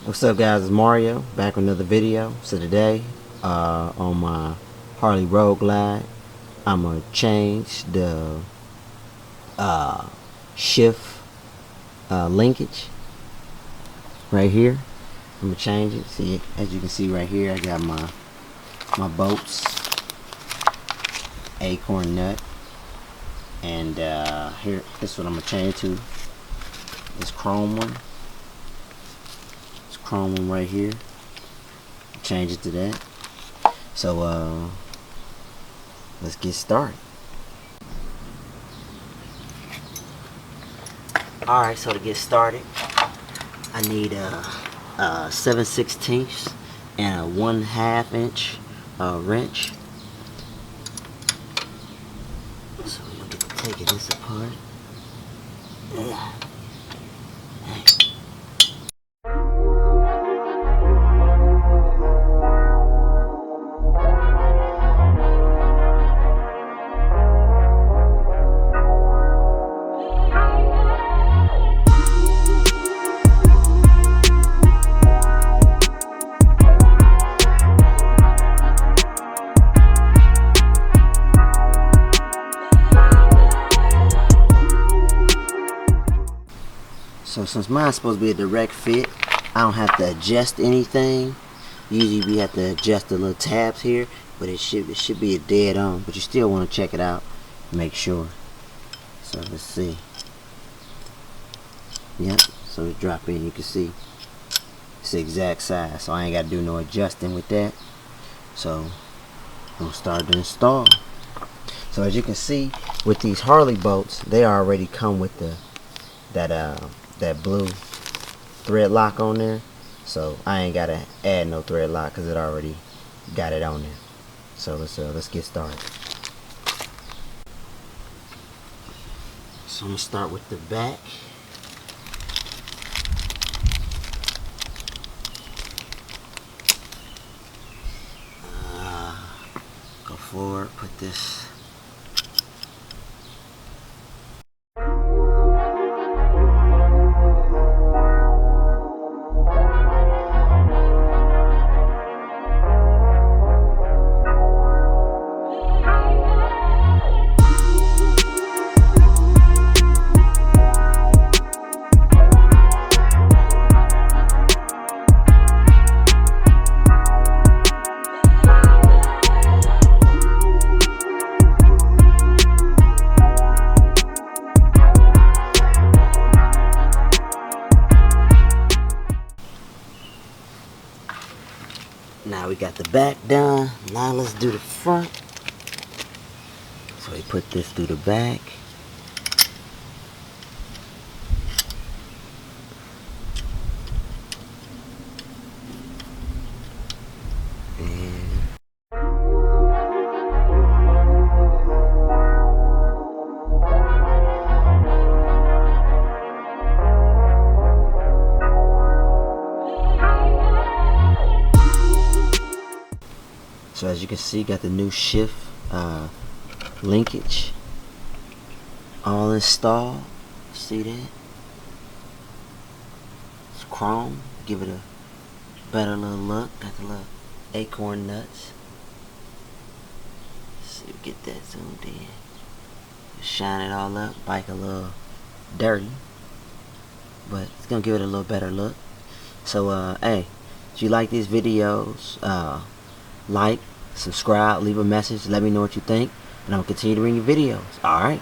What's up, guys? It's Mario back with another video. So today on my Harley Road Glide, I'm gonna change the shift linkage right here. I'm gonna change it. See, as you can see right here, I got my bolts, acorn nut, and here, this is what I'm gonna change to. This chrome one. Chrome one right here. Change it to that. So let's get started. Alright, so to get started, I need a 7/16 and a 1/2 inch wrench. So we're gonna get to taking this apart. Yeah. So since mine's supposed to be a direct fit, I don't have to adjust anything. Usually we have to adjust the little tabs here, but it should be a dead on. But you still want to check it out, make sure. So let's see. Yep. So it drop in. You can see it's the exact size. So I ain't got to do no adjusting with that. So I'm gonna start to install. So as you can see, with these Harley bolts, they already come with that blue thread lock on there, so I ain't gotta add no thread lock because it already got it on there. So let's get started. So I'm gonna start with the back. Go forward, put this. Now we got the back done. Now let's do the front. So we put this through the back. So as you can see, got the new shift linkage all installed. See that? It's chrome. Give it a better little look. Got the little acorn nuts. Let's see if we get that zoomed in. Shine it all up. Bike a little dirty, but it's gonna give it a little better look. So hey, if you like these videos, like, subscribe, leave a message, let me know what you think, and I'm gonna continue to bring you videos. Alright.